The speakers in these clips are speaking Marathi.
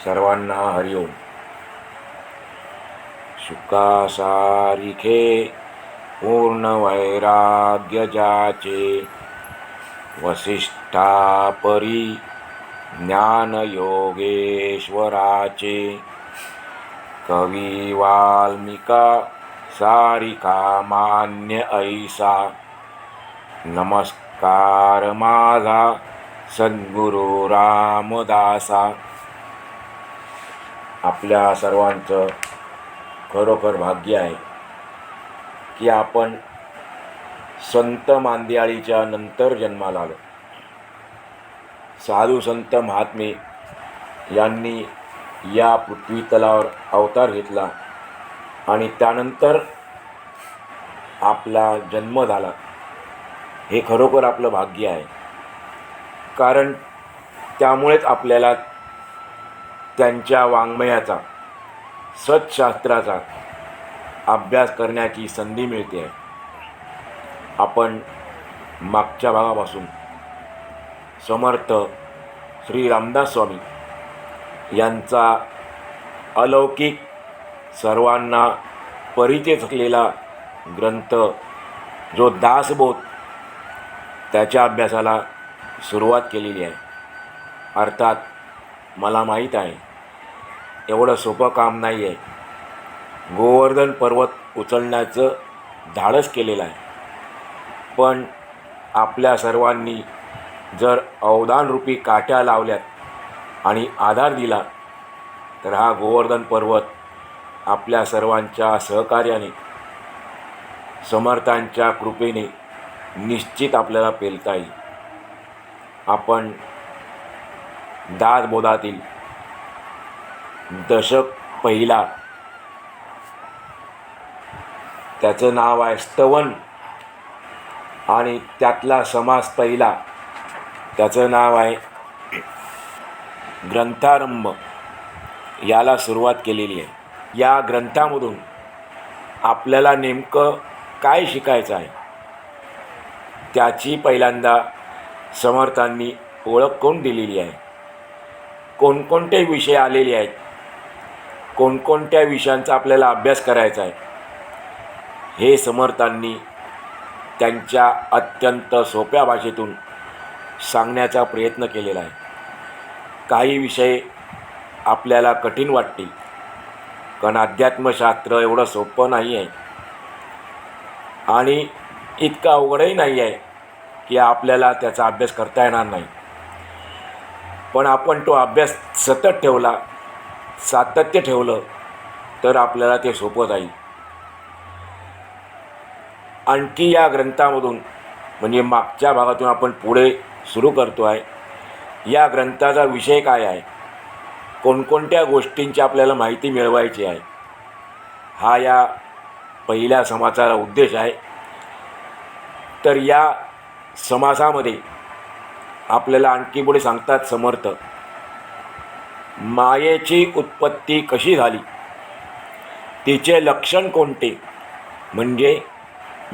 सर्वांना हरिओम. शुकासारिखे पूर्ण वैराग्य जाचे, वसिष्ठापरी ज्ञान योगेश्वराचे. कवी वाल्मिका सारिका मान्य ऐसा, नमस्कार माझा सद्गुरु रामदासा. आपल्या सर्वांचं खरोखर भाग्य आहे की आपण संत मांदियाळीच्या नंतर जन्माला आलो. साधू संत महात्मे यांनी या पृथ्वी तलावर अवतार घेतला आणि त्यानंतर आपला जन्म झाला. हे खरोखर आपलं भाग्य आहे, कारण त्यामुळेच आपल्याला त्यांच्या वाङ्मयाचा, सत्शास्त्राचा अभ्यास करण्याची संधी मिळते आहे. आपण मागच्या भागापासून समर्थ श्री रामदास स्वामी यांचा अलौकिक, सर्वांना परिचित असलेला ग्रंथ जो दासबोध, त्याच्या अभ्यासाला सुरुवात केलेली आहे. अर्थात मला माहीत आहे एवढं सोपं काम नाही आहे. गोवर्धन पर्वत उचलण्याचं धाडस केलेलं आहे, पण आपल्या सर्वांनी जर अवधानरूपी काठ्या लावल्यात आणि आधार दिला तर हा गोवर्धन पर्वत आपल्या सर्वांच्या सहकार्याने, समर्थांच्या कृपेने निश्चित आपल्याला पेलता येईल. आपण दासबोधातील दशक पहिला, त्याचं नाव आहे स्तवन, आणि त्यातला समास पहिला, त्याचं नाव आहे ग्रंथारंभ, याला सुरुवात केलेली आहे. या ग्रंथामधून आपल्याला नेमकं काय शिकायचं आहे त्याची पहिल्यांदा समर्थांनी ओळख करून दिलेली आहे. कोणकोणते विषय आलेले आहेत, कोणकोणत्या विषयांचा आपल्याला अभ्यास करायचा आहे, हे समर्थांनी त्यांच्या अत्यंत सोप्या भाषेतून सांगण्याचा प्रयत्न केलेला आहे. काही विषय आपल्याला कठीण वाटतील, कारण अध्यात्मशास्त्र एवढं सोपं नाही आहे आणि इतकं अवघडही नाही आहे की आपल्याला त्याचा अभ्यास करता येणार नाही. पण आपण तो अभ्यास सतत ठेवला, सातत्य ठेवलं तर आपल्याला ते सोपं जाईल. आणखी या ग्रंथामधून, म्हणजे मागच्या भागातून आपण पुढे सुरू करतो आहे, या ग्रंथाचा विषय काय आहे, कोणकोणत्या गोष्टींची आपल्याला माहिती मिळवायची आहे, हा या पहिल्या समासाचा उद्देश आहे. तर या समासामध्ये आपल्याला आणखी पुढे सांगतात समर्थ, मायेची उत्पत्ती कशी झाली, तिचे लक्षण कोणते, म्हणजे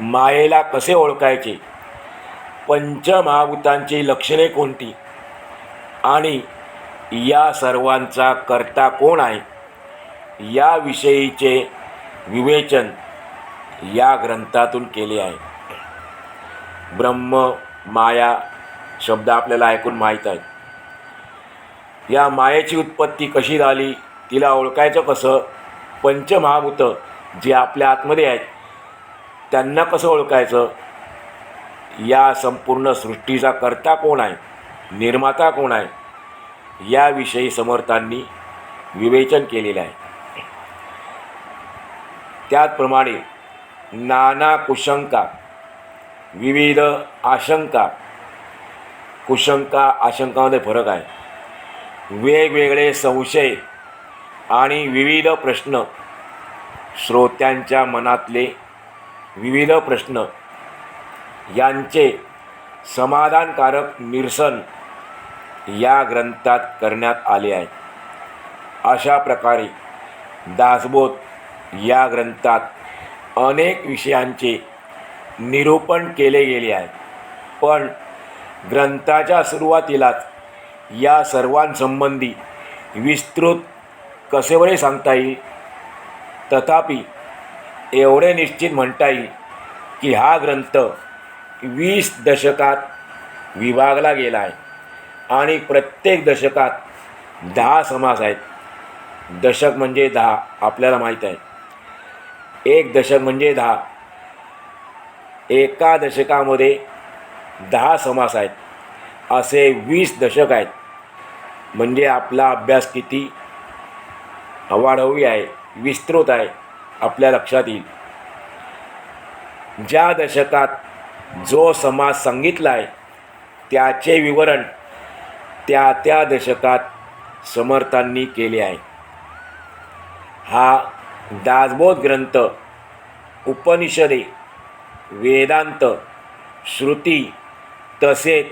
मायेला कसे ओळखायचे, पंचमहाभूतांची लक्षणे कोणती, आणि या सर्वांचा कर्ता कोण आहे, याविषयीचे विवेचन या ग्रंथातून केले आहे. ब्रह्म, माया शब्द आपल्याला ऐकून माहीत आहेत. या मायेची उत्पत्ती कशी झाली, तिला ओळखायचं कसं, पंचमहाभूत जे आपल्या आतमध्ये आहेत त्यांना कसं ओळखायचं, या संपूर्ण सृष्टीचा कर्ता कोण आहे, निर्माता कोण आहे, याविषयी समर्थांनी विवेचन केलेलं आहे. त्याचप्रमाणे नाना कुशंका, विविध आशंका, कुशंका आशंकामध्ये फरक आहे, वेगवेगळे संशय आणि विविध प्रश्न, श्रोत्यांच्या मनातले विविध प्रश्न यांचे समाधानकारक निरसन या ग्रंथात करण्यात आले आहे. अशा प्रकारे दासबोध या ग्रंथात अनेक विषयांचे निरूपण केले गेले आहे. पण ग्रंथाच्या सुरुवातीलाच या सर्वांसंबंधी विस्तृत कसे बरे सांगता येईल, तथापि एवढे निश्चित म्हणता येईल की हा ग्रंथ 20 दशकात विभागला गेला आहे आणि प्रत्येक दशकात 10 समास आहेत. दशक म्हणजे 10 आपल्याला माहीत आहे. एक दशक म्हणजे 10. एका दशकामध्ये 10 समास आहेत. असे 20 दशक आहेत. म्हणजे आपला अभ्यास किती अवाढव्य आहे, विस्तृत आहे, आपल्या लक्षात येईल. ज्या दशकात जो समास सांगितला आहे त्याचे विवरण त्या त्या दशकात समर्थांनी केले आहे. हा दासबोध ग्रंथ उपनिषदे, वेदांत, श्रुती तसेच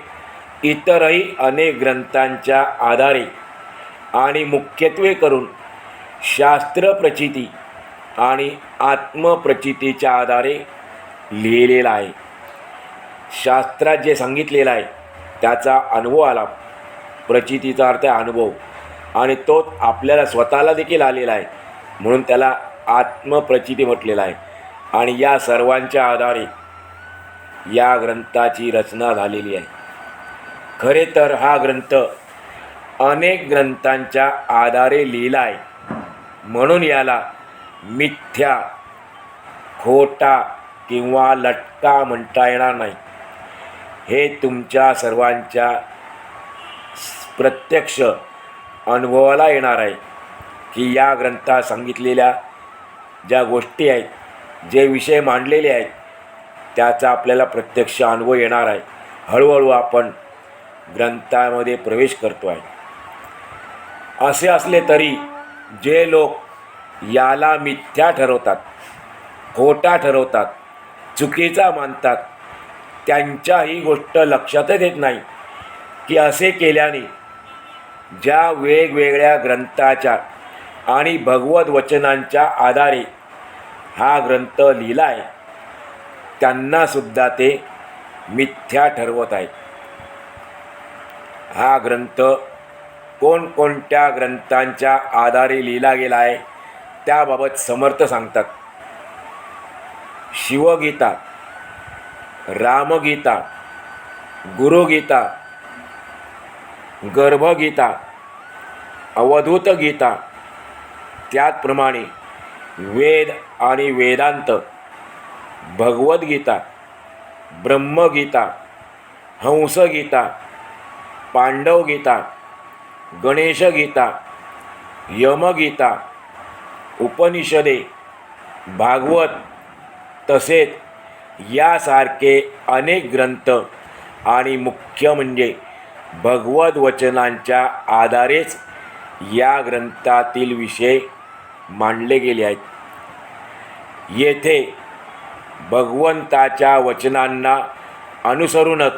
इतरही अनेक ग्रंथांच्या आधारे आणि मुख्यत्वे करून शास्त्रप्रचिती आणि आत्मप्रचितीच्या आधारे लिहिलेला आहे. शास्त्रात जे सांगितलेलं आहे त्याचा अनुभव आला. प्रचितीचा अर्थ आहे अनुभव, आणि तो आपल्याला स्वतःला देखील आलेला आहे, म्हणून त्याला आत्मप्रचिती म्हटलेलं आहे. आणि या सर्वांच्या आधारे या ग्रंथाची रचना झालेली आहे. खरे तर हा ग्रंथ अनेक ग्रंथांच्या आधारे लिहिला आहे, म्हणून याला मिथ्या, खोटा किंवा लटका म्हणता येणार नाही. हे तुमच्या सर्वांच्या प्रत्यक्ष अनुभवाला येणार आहे की या ग्रंथात सांगितलेल्या ज्या गोष्टी आहेत, जे विषय मांडलेले आहेत, त्याचा आपल्याला प्रत्यक्ष अनुभव येणार आहे. हळूहळू आपण ग्रंथामध्ये प्रवेश करतो आहे. असे असले तरी जे लोक याला मिथ्या ठरवतात, खोटा ठरवतात, चुकीचा मानतात, त्यांच्या ही गोष्ट लक्षातच येत नाही की असे केल्याने ज्या वेगवेगळ्या ग्रंथाच्या आणि भगवत वचनांच्या आधारे हा ग्रंथ लिहिला आहे त्यांनासुद्धा ते मिथ्या ठरवत आहेत. हा ग्रंथ कोणकोणत्या ग्रंथांच्या आधारे लिहिला गेला आहे त्याबाबत समर्थ सांगतात. शिवगीता, रामगीता, गुरुगीता, गर्भगीता, अवधूत गीता, त्याचप्रमाणे वेद आणि वेदांत, भगवद्गीता, ब्रह्मगीता, हंसगीता, पांडवगीता, गणेशगीता, यमगीता, उपनिषदे, भागवत तसेच यासारखे अनेक ग्रंथ आणि मुख्य म्हणजे भगवत वचनांच्या आधारेच या ग्रंथातील विषय मांडले गेले आहेत. येथे भगवंताच्या वचनांना अनुसरूनच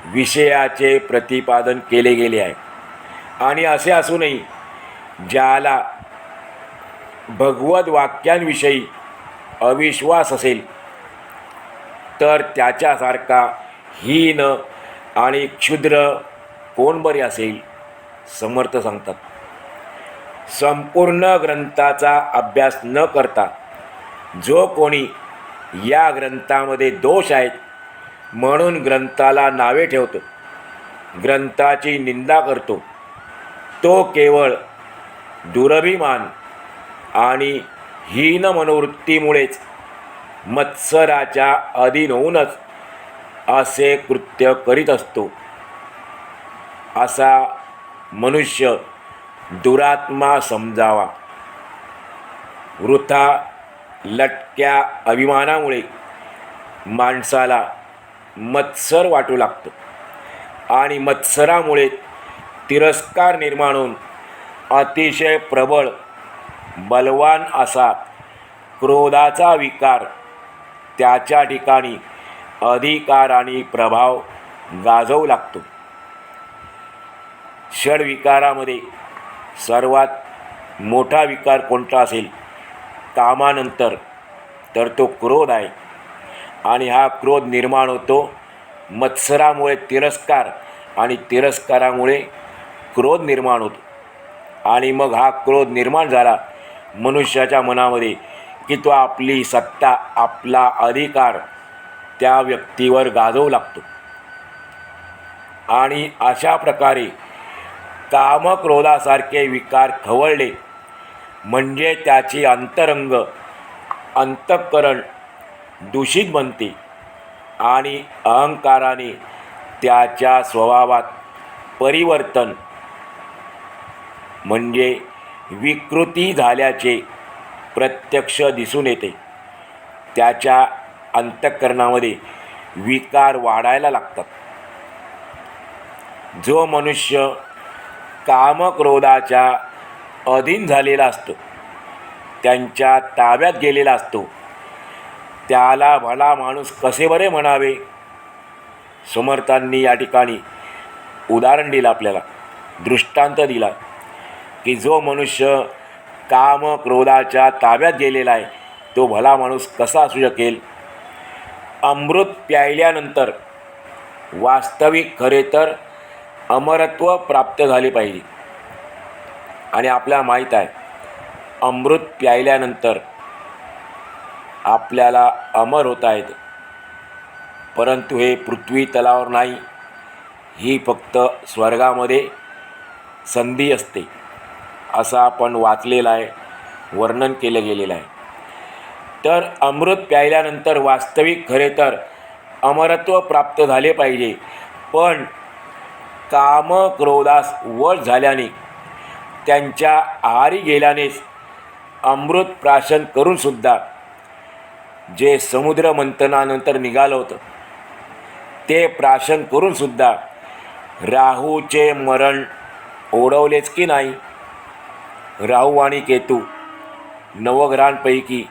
विषयाचे प्रतिपादन केले गेले आहे. आणि असे असूनही ज्याला भगवत वाक्यांविषयी अविश्वास असेल तर त्याच्यासारखा हीन आणि क्षुद्र कोण बरे असेल. समर्थ सांगतात, संपूर्ण ग्रंथाचा अभ्यास न करता जो कोणी या ग्रंथामध्ये दोष आहेत म्हणून ग्रंथाला नावे ठेवतो, ग्रंथाची निंदा करतो, तो केवळ दुरभिमान आणि हीन मनोवृत्तीमुळेच मत्सराच्या अधीन होऊनच असे कृत्य करीत असतो. असा मनुष्य दुरात्मा समजावा. वृथा लटक्या अभिमानामुळे माणसाला मत्सर वाटू लागतो आणि मत्सरामुळे तिरस्कार निर्माण होऊन अतिशय प्रबळ बलवान असा क्रोधाचा विकार त्याच्या ठिकाणी अधिकार आणि प्रभाव गाजवू लागतो. षड्विकारामध्ये सर्वात मोठा विकार कोणता असेल कामानंतर तर तो क्रोध आहे. आणि हा क्रोध निर्माण होतो मत्सरामुळे तिरस्कार आणि तिरस्कारामुळे क्रोध निर्माण होतो. आणि मग हा क्रोध निर्माण झाला मनुष्याच्या मनामध्ये की तो आपली सत्ता, आपला अधिकार त्या व्यक्तीवर गाजवू लागतो. आणि अशा प्रकारे कामक्रोधासारखे विकार खवळले म्हणजे त्याची अंतःकरण दूषित बनते आणि अहंकाराने त्याच्या स्वभावात परिवर्तन म्हणजे विकृती झाल्याचे प्रत्यक्ष दिसून येते. त्याच्या अंतःकरणामध्ये विकार वाढायला लागतात. जो मनुष्य कामक्रोधाच्या अधीन झालेला असतो, त्यांच्या ताब्यात गेलेला असतो, त्याला भला माणूस कसे बरे म्हणावे. समर्थांनी या ठिकाणी उदाहरण दिलं, आपल्याला दृष्टांत दिला की जो मनुष्य कामक्रोधाच्या ताब्यात गेलेला आहे तो भला माणूस कसा असू शकेल. अमृत प्यायल्यानंतर वास्तविक खरे तर अमरत्व प्राप्त झाले पाहिजे. आणि आपल्याला माहीत आहे अमृत प्यायल्यानंतर आपल्याला अमर होता येतं. परंतु हे पृथ्वी तलावर नाही, ही फक्त स्वर्गामध्ये संधी असते असं आपण वाचलेलं आहे, वर्णन केलं गेलेलं आहे. तर अमृत प्यायल्यानंतर वास्तविक खरे तर अमरत्व प्राप्त झाले पाहिजे. पण कामक्रोधास वश झाल्याने, त्यांच्या आहारी गेल्यानेच अमृत प्राशन करूनसुद्धा जे समुद्र मंथनानंतर निघालं होतं ते प्राशन करूनसुद्धा राहूचे मरण ओढवलेच की नाही. राहू आणि केतू नवग्रहांपैकी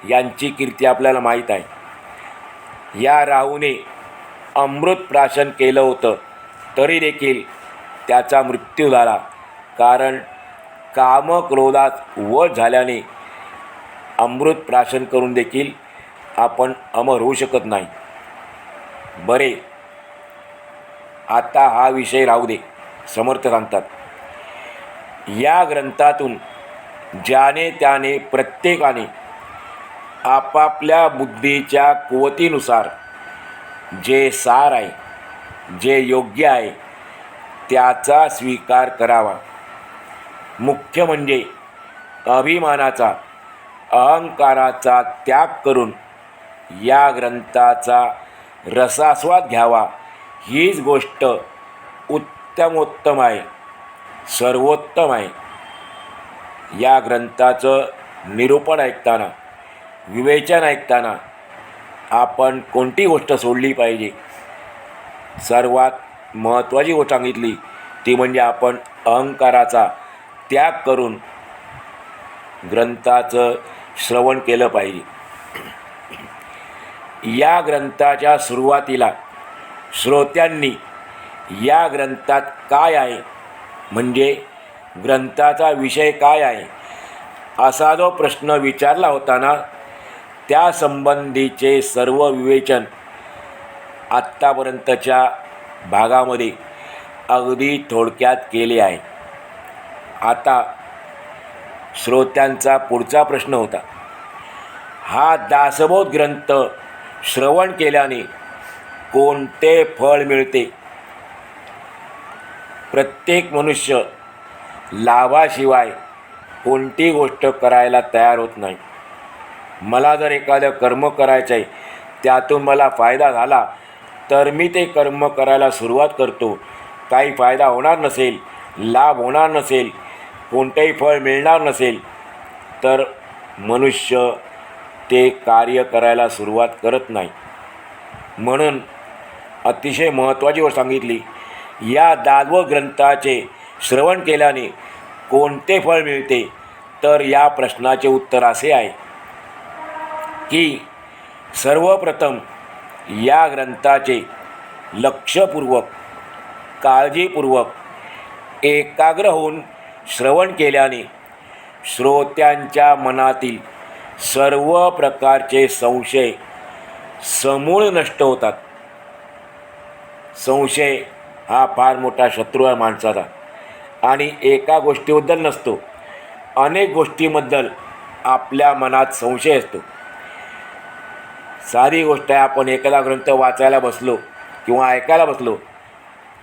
यांची कीर्ती आपल्याला माहीत आहे. या राहूने अमृत प्राशन केलं होतं तरी देखील त्याचा मृत्यू झाला, कारण कामक्रोधात वश झाल्याने अमृत प्राशन करून देखील आपण अमर होऊ शकत नाही. बरे, आता हा विषय राहू दे. समर्थ सांगतात, या ग्रंथातून ज्याने त्याने प्रत्येकाने आपापल्या बुद्धीच्या कुवतीनुसार जे सार आहे, जे योग्य आहे त्याचा स्वीकार करावा. मुख्य म्हणजे अभिमानाचा, अहंकाराचा त्याग करून या ग्रंथाचा रसास्वाद घ्यावा. हीच गोष्ट उत्तमोत्तम आहे, सर्वोत्तम आहे. या ग्रंथाचं निरूपण ऐकताना, विवेचन ऐकताना आपण कोणती गोष्ट सोडली पाहिजे. सर्वात महत्त्वाची गोष्ट सांगितली ती म्हणजे आपण अहंकाराचा त्याग करून ग्रंथाचं श्रवण केलं पाहिजे. या ग्रंथाच्या सुरुवातीला श्रोत्यांनी या ग्रंथात काय आहे, म्हणजे ग्रंथाचा विषय काय आहे, असा जो प्रश्न विचारला होता ना, त्या संबंधीचे सर्व विवेचन आत्तापर्यंतच्या भागामध्ये अगदी थोडक्यात केले आहे. आता श्रोत्यांचा पुढचा प्रश्न होता, हा दासबोध ग्रंथ श्रवण केल्याने कोणते फळ मिळते. प्रत्येक मनुष्य लाभाशिवाय कोणती गोष्ट करायला तयार होत नाही. मला जर एखादं कर्म करायचं आहे, त्यातून मला फायदा झाला तर मी ते कर्म करायला सुरुवात करतो. काही फायदा होणार नसेल, लाभ होणार नसेल, कोणतेही फळ मिळणार नसेल तर मनुष्य ते कार्य करायला सुरुवात करत नाही. म्हणून अतिशय महत्त्वाची गोष्ट सांगितली, या दासबोध ग्रंथाचे श्रवण केल्याने कोणते फळ मिळते. तर या प्रश्नाचे उत्तर असे आहे की सर्वप्रथम या ग्रंथाचे लक्षपूर्वक, काळजीपूर्वक, एकाग्र होऊन श्रवण केल्याने श्रोत्यांच्या मनातील सर्व प्रकारचे संशय समूळ नष्ट होतात. संशय हा फार मोठा शत्रू आहे माणसाचा. आणि एका गोष्टीबद्दल नसतो, अनेक गोष्टींबद्दल आपल्या मनात संशय असतो. साधी गोष्ट आहे, आपण एखादा ग्रंथ वाचायला बसलो किंवा ऐकायला बसलो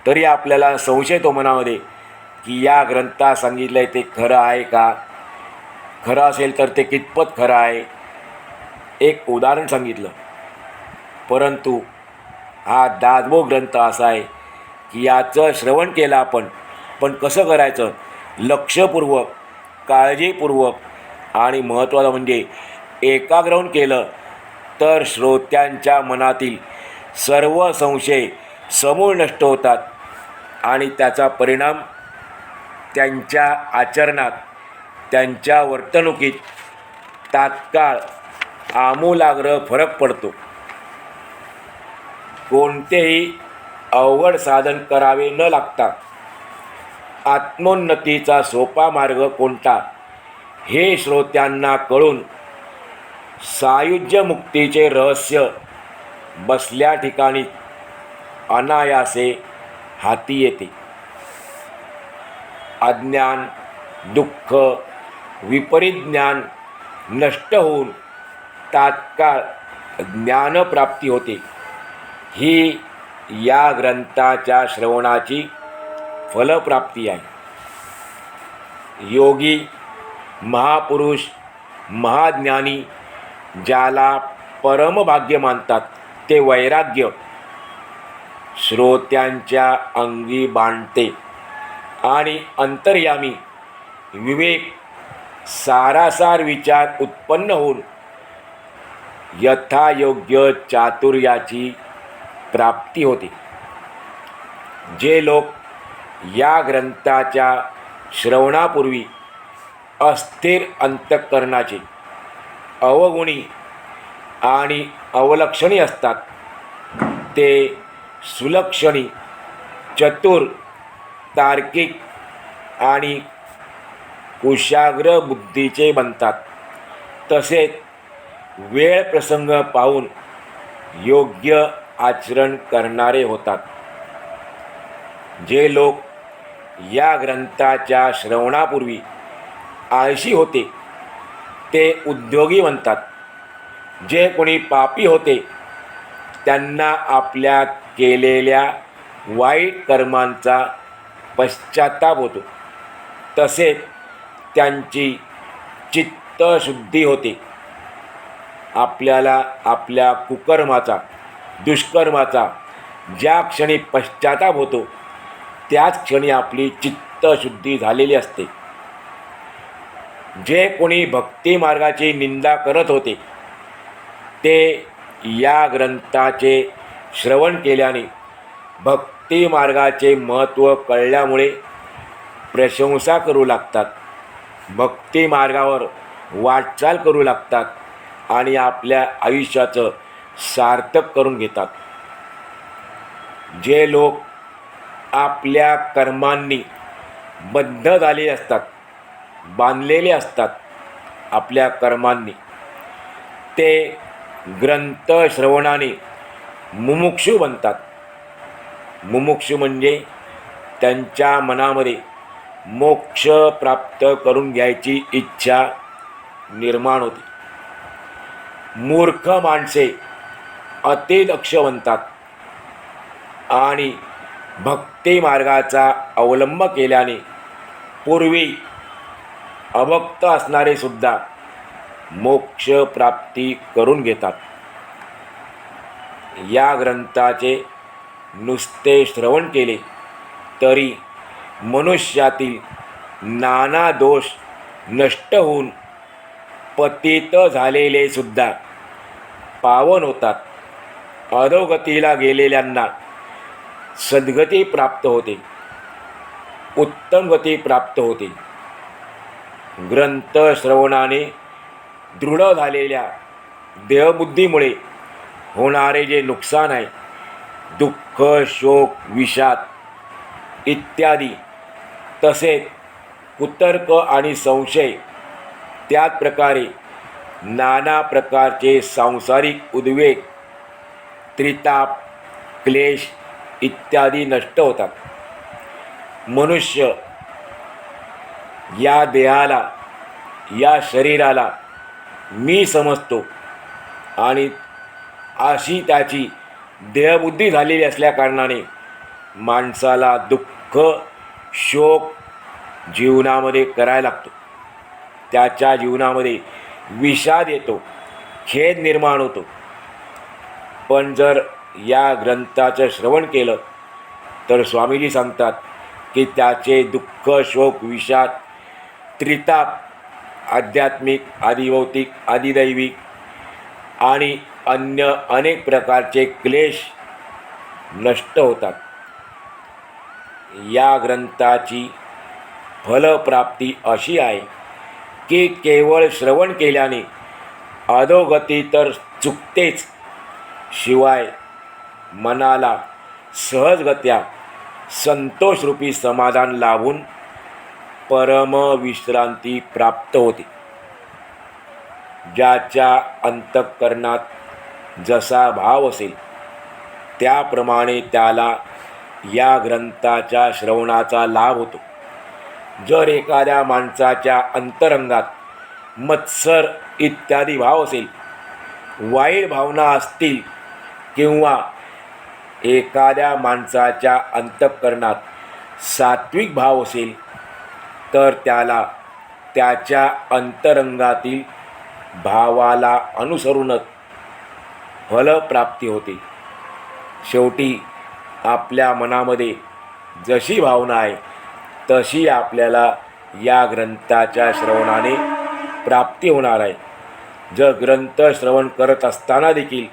तरी आपल्याला संशय येतो मनामध्ये की या ग्रंथात सांगितलं आहे ते खरं आहे का, खरं असेल तर ते कितपत खरं आहे. एक उदाहरण सांगितलं, परंतु हा दासबोध ग्रंथ असा आहे की याचं श्रवण केलं आपण, पण कसं करायचं, लक्षपूर्वक, काळजीपूर्वक आणि महत्त्वाचं म्हणजे एकाग्र होऊन केलं तर श्रोत्यांच्या मनातील सर्व संशय समूळ नष्ट होतात आणि त्याचा परिणाम त्यांच्या आचरणात, त्यांच्या वर्तणुकीत तात्काळ आमूलाग्र फरक पडतो. कोणतेही अवघड साधन करावे न लागता आत्मोन्नतीचा सोपा मार्ग कोणता हे श्रोत्यांना कळून सायुज्य मुक्तीचे रहस्य बसल्या ठिकाणी अनायासे हाती येते. अज्ञान, दुःख, विपरीत ज्ञान नष्ट होऊन तात्काळ ज्ञानप्राप्ती होते. ही या ग्रंथाच्या श्रवणाची फलप्राप्ती आहे. योगी, महापुरुष, महाज्ञानी ज्याला परमभाग्य मानतात ते वैराग्य श्रोत्यांच्या अंगी बांधते आणि अंतर्यामी विवेक, सारासार विचार उत्पन्न होऊन यथायोग्य चातुर्याची प्राप्ती होते. जे लोक या ग्रंथाच्या श्रवणापूर्वी अस्थिर अंतःकरणाचे, अवगुणी आणि अवलक्षणी असतात ते सुलक्षणी, चतुर, तार्किक आणि कुशाग्र बुद्धीचे बनतात. तसेच वेळ प्रसंग पाहून योग्य आचरण करणारे होतात. जे लोक या ग्रंथाच्या श्रवणापूर्वी आळशी होते ते उद्योगी बनतात. जे कोणी पापी होते त्यांना आपल्या केलेल्या वाईट कर्मांचा पश्चाताप होतो. तसेच त्यांची चित्तशुद्धी होते. आपल्याला आपल्या कुकर्माचा, दुष्कर्माचा ज्या क्षणी पश्चाताप होतो त्याच क्षणी आपली चित्तशुद्धी झालेली असते. जे कोणी भक्ती मार्गाची निंदा करत होते ते या ग्रंथाचे श्रवण केल्याने भक्ती मार्गाचे महत्त्व कळल्यामुळे प्रशंसा करू लागतात, भक्ती मार्गावर वाटचाल करू लागतात आणि आपल्या आयुष्याचं सार्थक करून घेतात. जे लोक आपल्या कर्मांनी बद्ध झालेले असतात, बांधलेले असतात आपल्या कर्मांनी, ते ग्रंथ श्रवणाने मुमुक्षू बनतात. मुमुक्षू म्हणजे त्यांच्या मनामध्ये मोक्ष प्राप्त करून घ्यायची इच्छा निर्माण होते. मूर्ख माणसे अतिदक्ष बनतात आणि भक्ती मार्गाचा अवलंब केल्याने पूर्वी अभक्त असणारे सुद्धा मोक्ष प्राप्ती करून घेतात. या ग्रंथाचे नुसते श्रवण केले तरी मनुष्यातील नाना दोष नष्ट होऊन पतित झालेले सुद्धा पावन होतात. अधोगतीला गेलेल्यांना सद्गती प्राप्त होते, उत्तम गती प्राप्त होते. ग्रंथ श्रवणाने दृढ झालेल्या देहबुद्धीमुळे होणारे जे नुकसान आहे, दुःख, शोक, विषाद इत्यादी, तसेच कुतर्क आणि संशय, त्याच प्रकारे नाना प्रकारचे सांसारिक उद्वेग, त्रिताप, क्लेश इत्यादी नष्ट होतात. मनुष्य या देहाला, या शरीराला मी समजतो आणि अशी त्याची देहबुद्धी झालेली असल्याकारणाने माणसाला दुःख शोक जीवनामध्ये करायला लागतो. त्याच्या जीवनामध्ये विषाद येतो, खेद निर्माण होतो. पण जर या ग्रंथाचं श्रवण केलं तर स्वामीजी सांगतात की त्याचे दुःख शोक विषाद त्रिताप आध्यात्मिक आदिभौतिक आदिदैविक आणि अन्य अनेक प्रकारचे क्लेश नष्ट होतात. या ग्रंथाची फलप्राप्ती अशी आहे की केवळ श्रवण केल्याने अधोगती तर चुकतेच, शिवाय मनाला सहजगत्या संतोषरूपी समाधान लाभून परमविश्रांती प्राप्त होते. ज्याच्या अंतःकरणात जसा भाव असेल त्याप्रमाणे त्याला या ग्रंथाच्या श्रवणाचा लाभ होतो. जर एखाद्या माणसाच्या अंतरंगात मत्सर इत्यादी भाव असेल, वाईट भावना असतील किंवा एखाद्या माणसाच्या अंतःकरणात सात्विक भाव असेल तर त्याला त्याच्या अंतरंगातील भावाला अनुसरूनच फलप्राप्ती होते. शेवटी आपल्या मनामध्ये जशी भावना आहे तशी आपल्याला या ग्रंथाच्या श्रवणाने प्राप्ती होणार आहे. जर ग्रंथ श्रवण करत असताना देखील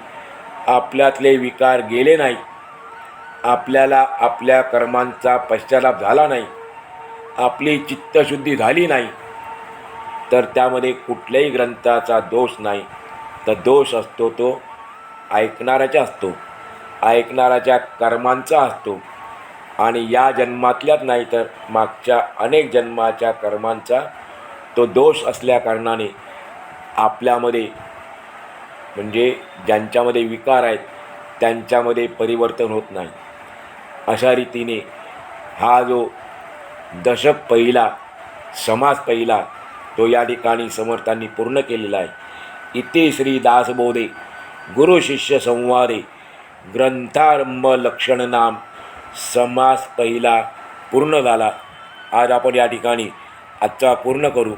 आपल्यातले विकार गेले नाही, आपल्याला आपल्या कर्मांचा पश्चाताप झाला नाही, आपली चित्तशुद्धी झाली नाही, तर त्यामध्ये कुठल्याही ग्रंथाचा दोष नाही. तर दोष असतो तो ऐकणाऱ्याचा असतो, ऐकणाऱ्याच्या कर्मांचा असतो आणि या जन्मातल्याच नाही तर मागच्या अनेक जन्माच्या कर्मांचा तो दोष असल्याकारणाने आपल्यामध्ये म्हणजे ज्यांच्यामध्ये विकार आहेत त्यांच्यामध्ये परिवर्तन होत नाही. अशा रीतीने हा जो दशक पहिला समास पहिला तो या ठिकाणी समर्थांनी पूर्ण केलेला आहे. इति श्री दासबोधे गुरुशिष्य संवादे ग्रंथारंभ लक्षणनाम समास पहिला पूर्ण झाला. आज आपण या ठिकाणी आजचा पूर्ण करू.